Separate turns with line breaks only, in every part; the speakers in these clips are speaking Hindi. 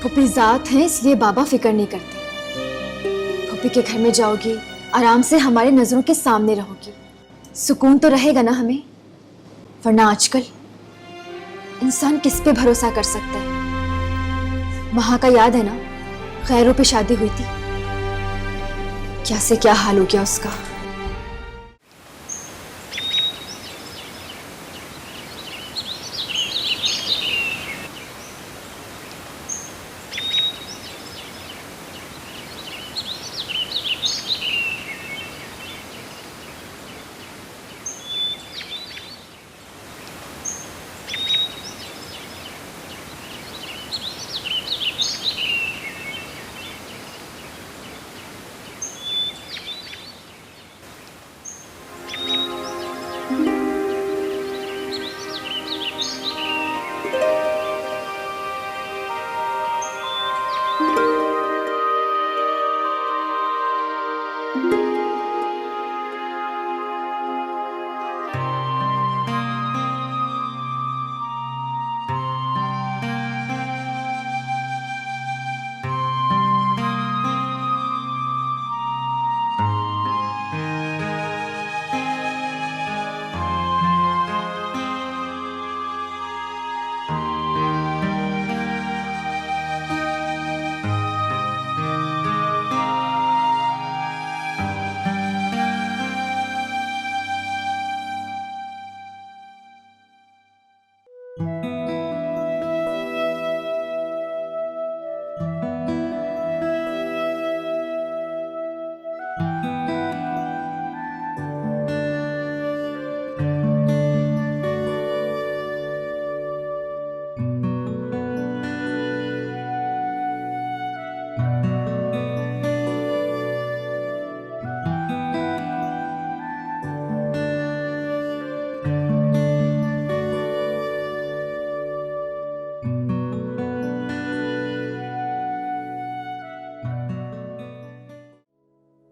फूफी जात है इसलिए बाबा फिक्र नहीं करते। फूफी के घर में जाओगी, आराम से हमारे नजरों के सामने रहोगी, सुकून तो रहेगा ना हमें। वरना आजकल इंसान किस पे भरोसा कर सकता है। वहां का याद है ना, खैरों पे शादी हुई थी, क्या से क्या हाल हो गया उसका।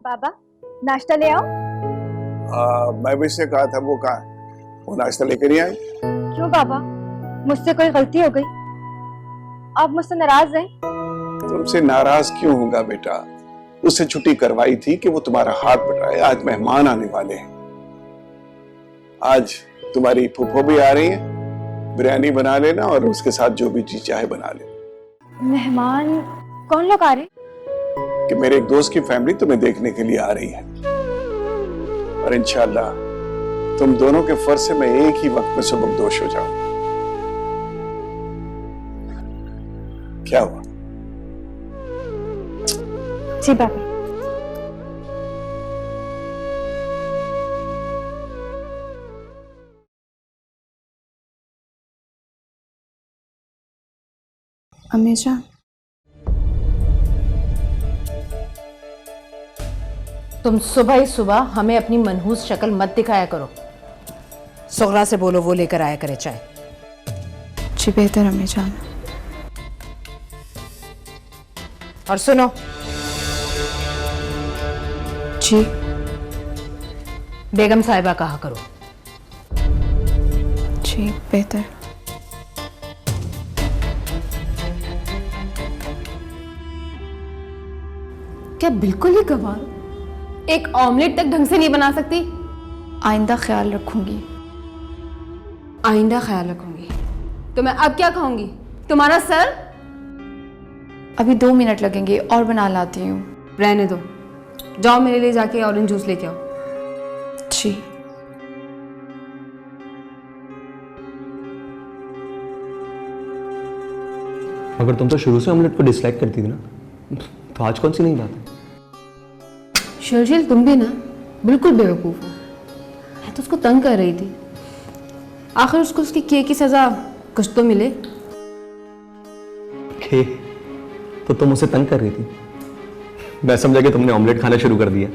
बाबा नाश्ता ले आओ।
मैं भी से कहा था, वो कहा वो नाश्ता लेकर ही आए।
क्यों बाबा, मुझसे कोई गलती हो गई? आप मुझसे नाराज हैं?
तुमसे नाराज क्यों होगा बेटा? उससे छुट्टी करवाई थी कि वो तुम्हारा हाथ बटाए। आज मेहमान आने वाले हैं। आज तुम्हारी फूफो भी आ रही है, बिरयानी बना लेना और उसके साथ जो भी चीज चाहे बना लेना।
मेहमान कौन लोग आ रहे?
कि मेरे एक दोस्त की फैमिली तुम्हें देखने के लिए आ रही है और इंशाल्लाह तुम दोनों के फर्ज से मैं एक ही वक्त में सबकदोश हो जाऊं। क्या हुआ?
जी बाबा।
अम्मी जान,
तुम सुबह ही सुबह हमें अपनी मनहूस शक्ल मत दिखाया करो। सुगरा से बोलो वो लेकर आया करे चाय।
जी बेहतर अम्मी जान।
और सुनो,
जी
बेगम साहिबा कहा करो।
जी बेहतर।
क्या बिल्कुल ही गंवार? एक ऑमलेट तक ढंग से नहीं बना सकती?
आइंदा ख्याल रखूंगी।
आइंदा ख्याल रखूंगी तो मैं अब क्या खाऊंगी? तुम्हारा सर?
अभी 2 मिनट लगेंगे और बना लाती हूँ।
रहने दो, जाओ मेरे लिए जाके ऑरेंज जूस लेके आओ।
जी।
मगर तुम तो शुरू से ऑमलेट को डिसलाइक करती थी ना, तो आज कौन सी नई बात है?
शर्जिल तुम भी ना बिल्कुल बेवकूफ़ हो। मैं तो उसको तंग कर रही थी, आखिर उसको उसकी किए की सज़ा कुछ तो मिले।
खे तो तुम उसे तंग कर रही थी। मैं समझा कि तुमने ऑमलेट खाना शुरू कर दिया।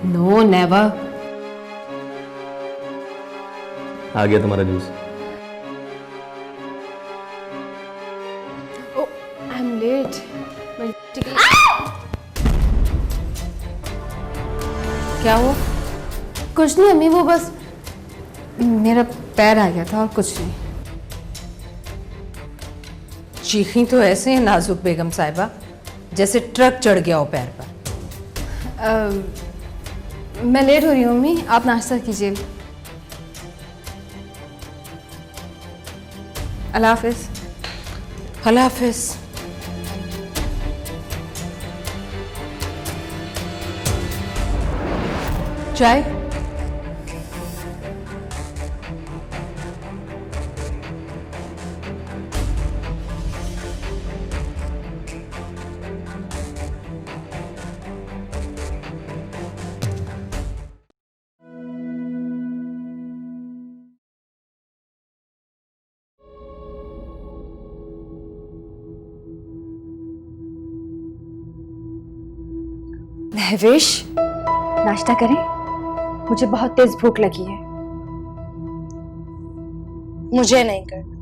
No never.
आ गया तुम्हारा जूस।
I am late. क्या हुआ? कुछ नहीं अम्मी, वो बस मेरा पैर आ गया था और कुछ नहीं।
चीखी तो ऐसे है नाजुक बेगम साहिबा, जैसे ट्रक चढ़ गया हो पैर पर।
मैं लेट हो रही हूँ मम्मी, आप नाश्ता कीजिए। अल्लाह हाफिज़।
अल्लाह हाफिज़। चाय?
महवेश, नाश्ता करें? मुझे बहुत तेज भूख लगी है।
मुझे नहीं करना।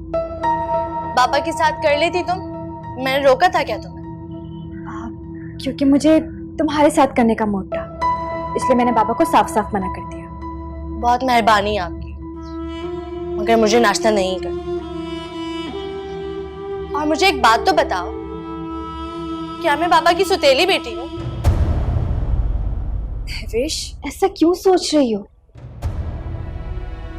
पापा के साथ कर लेती तुम, मैंने रोका था क्या तुम्हें?
क्योंकि मुझे तुम्हारे साथ करने का मूड था, इसलिए मैंने पापा को साफ साफ मना कर दिया।
बहुत मेहरबानी आपकी, मगर मुझे नाश्ता नहीं करना। और मुझे एक बात तो बताओ, क्या मैं पापा की सुतेली बेटी हूँ?
महवेश, ऐसा क्यों सोच रही हो?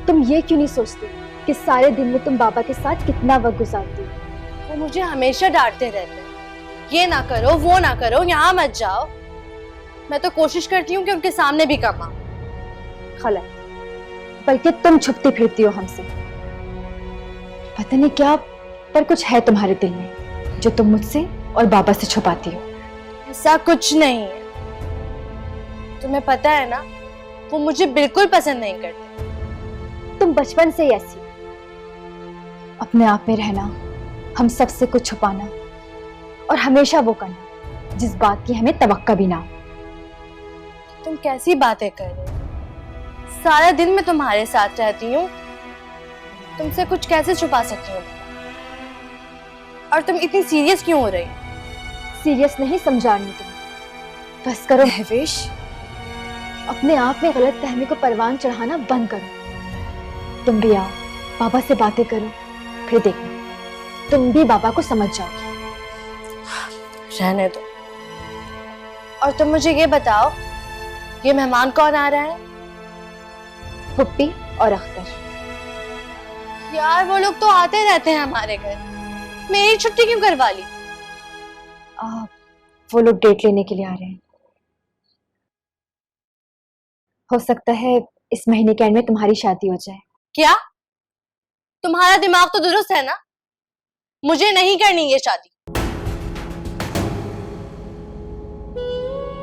तुम ये क्यों नहीं सोचती कि सारे दिन में तुम बाबा के साथ कितना वक्त गुजारती हो?
वो मुझे हमेशा डांटते रहते हैं, ये ना करो, वो ना करो, यहाँ मत जाओ। मैं तो कोशिश करती हूँ कि उनके सामने भी कम आऊं।
गलत, बल्कि तुम छुपती फिरती हो हमसे। पता नहीं क्या, पर कुछ है तुम्हारे दिल में जो तुम मुझसे और बाबा से छुपाती हो।
ऐसा कुछ नहीं है, तुम्हें पता है ना, वो मुझे बिल्कुल पसंद नहीं करते।
तुम बचपन से ही ऐसी, अपने आप में रहना, हम सबसे कुछ छुपाना और हमेशा वो करना जिस बात की हमें तवक्का भी ना हो।
तुम कैसी बातें कर रहे हो? सारा दिन मैं तुम्हारे साथ रहती हूँ, तुमसे कुछ कैसे छुपा सकती हूँ? और तुम इतनी सीरियस क्यों हो रही?
सीरियस नहीं समझा रही तुम, बस करो महवेश। अपने आप में गलत फहमी को परवान चढ़ाना बंद करो। तुम भी आओ, बाबा से बातें करो, फिर देखना तुम भी बाबा को समझ जाओगी।
रहने दो। और तुम मुझे ये बताओ, ये मेहमान कौन आ रहा है?
पुप्पी और अख्तर।
यार वो लोग तो आते रहते हैं हमारे घर, मेरी छुट्टी क्यों करवा ली?
वो लोग डेट लेने के लिए आ रहे हैं। हो सकता है इस महीने के एंड में तुम्हारी शादी हो जाए।
क्या? तुम्हारा दिमाग तो दुरुस्त है ना? मुझे नहीं करनी ये शादी।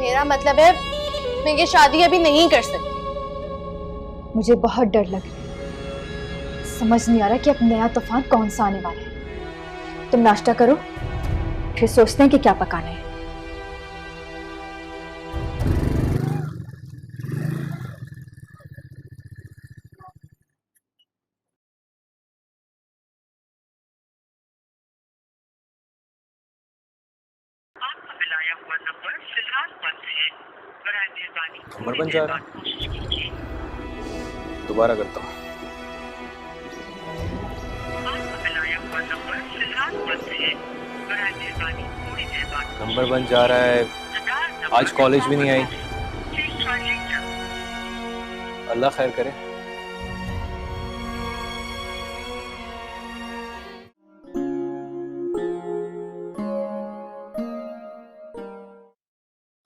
मेरा मतलब है, मैं ये शादी अभी नहीं कर सकती।
मुझे बहुत डर लग रहा है, समझ नहीं आ रहा कि अब नया तूफान कौन सा आने वाला है। तुम नाश्ता करो, फिर सोचते हैं कि क्या पकाना है।
आपका मिलाया हुआ नंबर फिलहाल बंद है। बराए मेहरबानी
नंबर बन जा रहा है।
कोशिश कीजिए।
दोबारा करता हूँ।
आपका मिलाया हुआ नंबर फिलहाल बंद है। बराए मेहरबानी थोड़ी देर बाद
नंबर बन जा रहा है। आज कॉलेज भी नहीं आई।
Please try later.
अल्लाह खैर करे।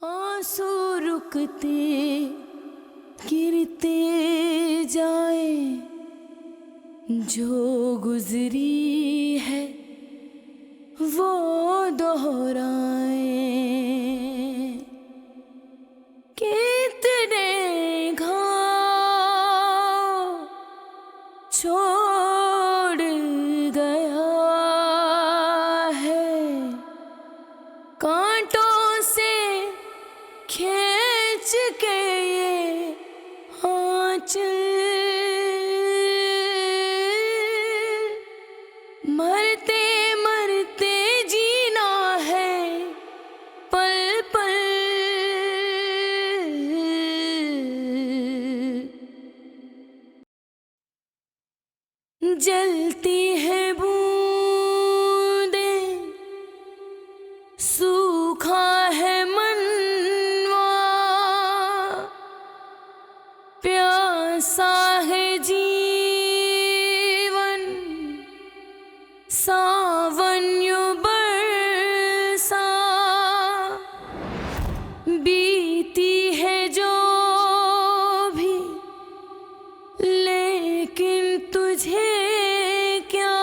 आंसू रुकते गिरते जाए, जो गुजरी है वो दोहराए। कितने घाव छोड़ गया है, कांटों से खींच के ये आंचल। मरते मरते जीना है पल पल, जलती है बूंदें सावन यूं बरसा बीती है जो भी, लेकिन तुझे क्या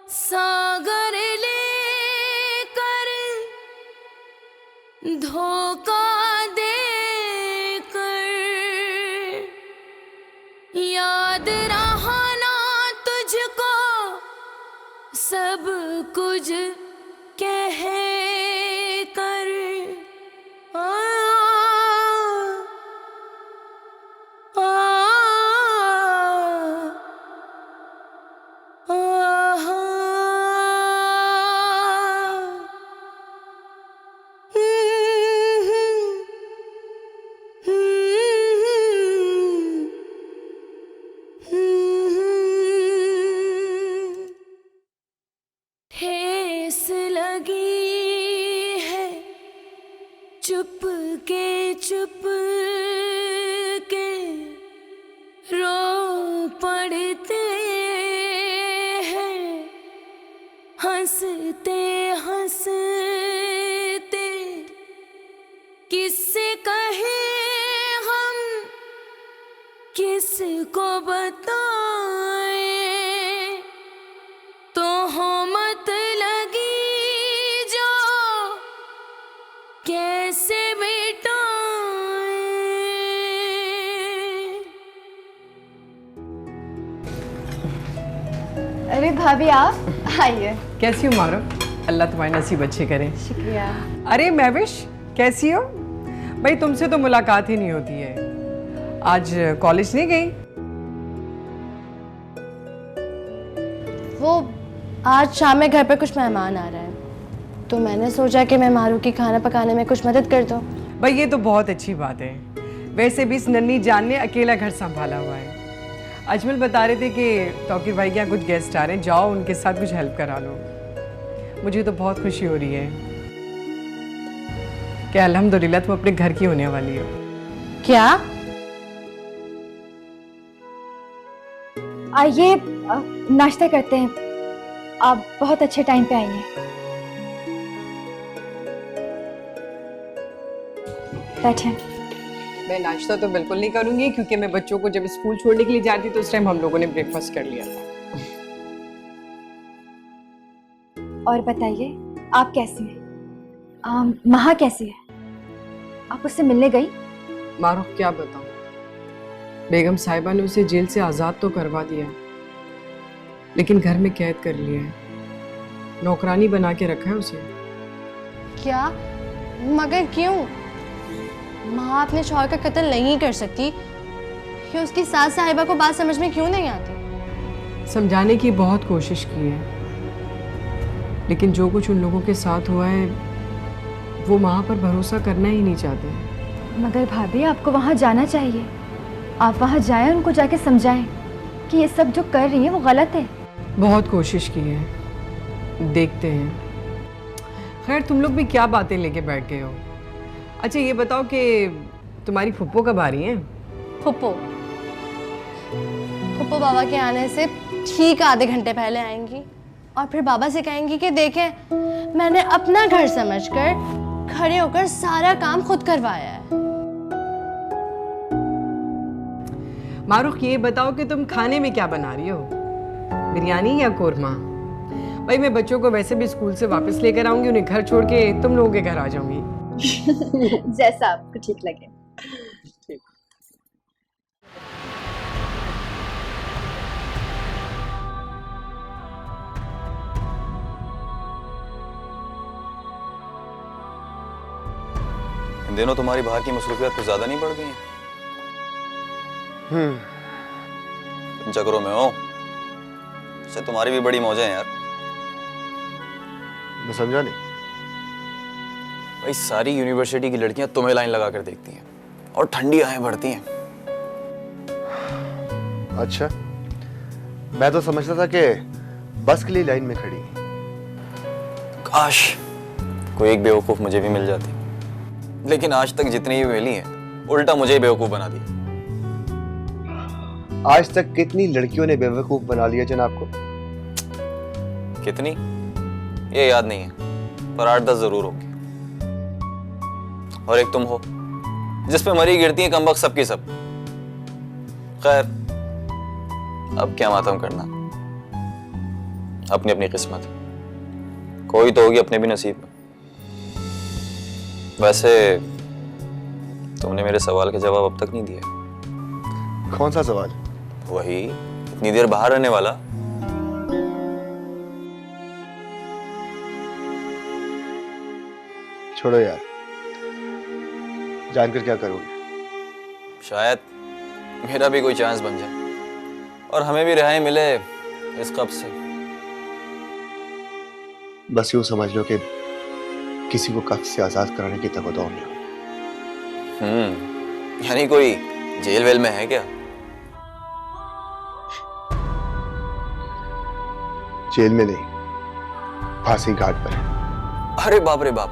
सागर लेकर धोखा देकर, याद रहा ना तुझको सब कुछ कह कर। आ, आ, ठेस लगी है चुप के रो पड़ते हैं, हंसते हंसते किससे कहे हम, किसको बताएं, तो हो मत लगी जो कैसे मिटाएं।
अरे भाभी आप आइए।
कैसी हो मारो? अल्लाह तुम्हारे नसीब अच्छे करे।
शुक्रिया।
अरे महविश कैसी हो? भाई तुमसे तो मुलाकात ही नहीं होती है। आज कॉलेज नहीं गई?
वो आज शाम में घर पर कुछ मेहमान आ रहे हैं, तो मैंने सोचा कि मैं मारू की खाना पकाने में कुछ मदद कर दूं।
भाई ये तो बहुत अच्छी बात है। वैसे भी इस नन्ही जान ने अकेला घर संभाला हुआ है। अजमल बता रहे थे कि तौकीर भाई के यहाँ कुछ गेस्ट आ रहे हैं, जाओ उनके साथ कुछ हेल्प करा लो। मुझे तो बहुत खुशी हो रही है कि अल्हम्दुलिल्लाह तुम अपने घर की होने वाली हो।
क्या?
आइए नाश्ता करते हैं, आप बहुत अच्छे टाइम पे आई हैं। बैठे।
मैं नाश्ता तो बिल्कुल नहीं करूंगी, क्योंकि मैं बच्चों को जब स्कूल छोड़ने के लिए जाती तो उस टाइम हम लोगों ने ब्रेकफास्ट कर लिया था।
और बताइए आप कैसी हैं? महा कैसी है? आप उससे मिलने गई?
मारूफ क्या बताऊं, बेगम साहिबा ने उसे जेल से आज़ाद तो करवा दिया, लेकिन घर में कैद कर लिया है। नौकरानी बना के रखा है उसे।
क्या? मगर क्यों? माँ अपने शौहर का कत्ल नहीं कर सकती, कि उसकी सास साहिबा को बात समझ में क्यों नहीं आती?
समझाने की बहुत कोशिश की है, लेकिन जो कुछ उन लोगों के साथ हुआ है वो माँ पर भरोसा करना ही नहीं चाहते।
मगर भाभी आपको वहाँ जाना चाहिए, आप वहाँ जाएं, उनको जाके समझाएं कि ये सब जो कर रही है वो गलत है।
बहुत कोशिश की है, देखते हैं। खैर तुम लोग भी क्या बातें लेके बैठ गए हो? अच्छा ये बताओ कि तुम्हारी फुप्पो कब आ रही हैं?
फुप्पो बाबा के आने से ठीक आधे घंटे पहले आएंगी, और फिर बाबा से कहेंगी कि देखें मैंने अपना घर समझकर खड़े होकर सारा काम खुद करवाया है।
मारूख ये बताओ कि तुम खाने में क्या बना रही हो, बिरयानी या कोरमा? भाई मैं बच्चों को वैसे भी स्कूल से वापस लेकर आऊंगी, उन्हें घर छोड़ के तुम लोगों के घर आ जाऊंगी।
जैसा आपको ठीक लगे।
इन दिनों तुम्हारी बाहर की मसरूफियत कुछ ज्यादा नहीं बढ़ गई हैं? चक्रों में हो से तुम्हारी भी बड़ी मौजें हैं यार।
मैं समझा नहीं।
भाई सारी यूनिवर्सिटी की लड़कियां तुम्हें लाइन लगा कर देखती हैं और ठंडी आहें भरती हैं।
अच्छा, मैं तो समझता था कि बस के लिए लाइन में खड़ी।
काश कोई एक बेवकूफ मुझे भी मिल जाती, लेकिन आज तक जितनी भी मिली हैं उल्टा मुझे ही बेवकूफ बना दिया।
आज तक कितनी लड़कियों ने बेवकूफ बना लिया जनाब को?
कितनी ये याद नहीं है, पर 8-10 जरूर होगी। और एक तुम हो जिस पे मरी गिरती है कमबख्त सबकी सब। खैर अब क्या मातम करना, अपनी अपनी किस्मत, कोई तो होगी अपने भी नसीब में। वैसे तुमने मेरे सवाल के जवाब अब तक नहीं दिए।
कौन सा सवाल?
वही इतनी देर बाहर रहने वाला।
छोड़ो यार, जानकर क्या करोगे?
शायद मेरा भी कोई चांस बन जाए और हमें भी रिहाई मिले इस कब्ज से।
बस यूं समझ लो कि किसी को कब्ज से आजाद कराने की तवज्जो नहीं हो।
यानी कोई जेल वेल में है क्या?
जेल में नहीं, फांसी घाट पर है।
अरे बाप रे बाप,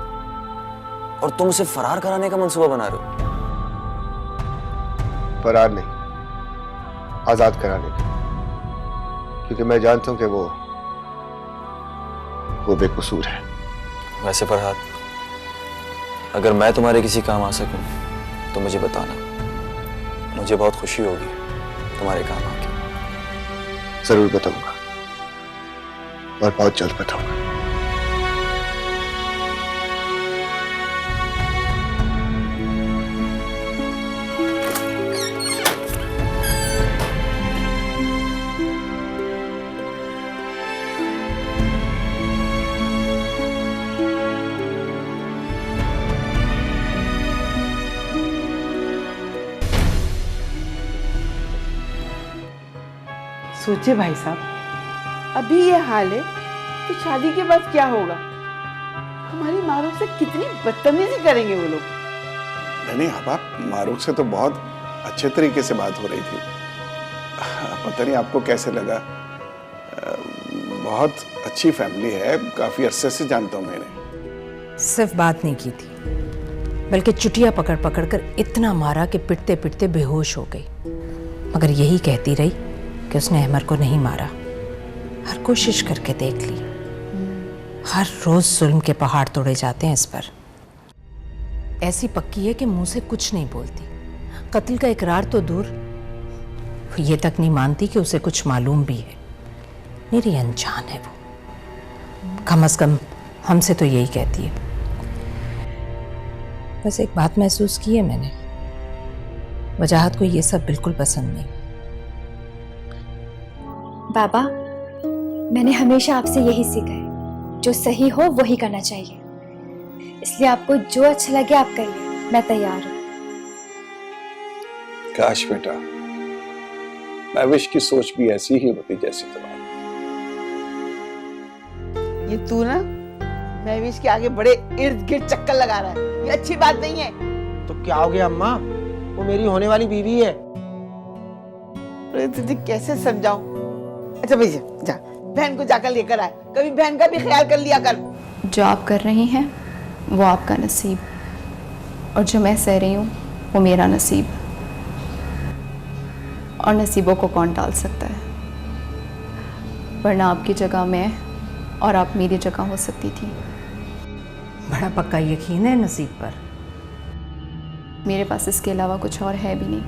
और तुम उसे फरार कराने का मंसूबा बना रहे हो?
फरार नहीं, आजाद कराने का, क्योंकि मैं जानता हूं कि वो बेकसूर है।
वैसे फरहाद, अगर मैं तुम्हारे किसी काम आ सकूं तो मुझे बताना, मुझे बहुत खुशी होगी तुम्हारे काम आके।
जरूर बताऊंगा और बहुत जल्द बताऊंगा।
सोचे भाई साहब, अभी ये हाल है तो शादी के बाद क्या होगा? हमारी मारूफ से कितनी बदतमीजी करेंगे वो लोग।
नहीं आप मारूफ से तो बहुत अच्छे तरीके से बात हो रही थी। पता नहीं आपको कैसे लगा। बहुत अच्छी फैमिली है, काफी अरसे से जानता हूं मैंने।
सिर्फ बात नहीं की थी, बल्कि चुटिया पकड़ पकड़ कर इतना मारा कि पिटते पिटते बेहोश हो गई। मगर यही कहती रही कि उसने अहमर को नहीं मारा। हर कोशिश करके देख ली, हर रोज जुल्म के पहाड़ तोड़े जाते हैं इस पर। ऐसी पक्की है कि मुंह से कुछ नहीं बोलती। कत्ल का इकरार तो दूर, वो ये तक नहीं मानती कि उसे कुछ मालूम भी है। मेरी अनजान है वो, कम से कम हमसे तो यही कहती है। बस एक बात महसूस की है मैंने, वजाहत को ये सब बिल्कुल पसंद नहीं।
बाबा, मैंने हमेशा आपसे यही सीखा है, जो सही हो वही करना चाहिए। इसलिए आपको जो अच्छा लगे आप करिए, मैं तैयार हूं।
काश बेटा, महविश की सोच भी ऐसी ही होती जैसी तुम्हारी।
ये तू ना महविश के आगे बड़े इर्द गिर्द चक्कर लगा रहा है, ये अच्छी बात नहीं है।
तो क्या हो गया अम्मा, वो मेरी होने वाली बीवी है।
अरे तुझे कैसे समझाऊं? अच्छा भैया जा, बहन को जाकर लेकर आए, कभी बहन का भी ख्याल कर लिया कर।
जो आप कर रही हैं वो आपका नसीब, और जो मैं सह रही हूँ वो मेरा नसीब। और नसीबों को कौन टाल सकता है? वरना आपकी जगह मैं और आप मेरी जगह हो सकती थी।
बड़ा पक्का यकीन है नसीब पर।
मेरे पास इसके अलावा कुछ और है भी नहीं।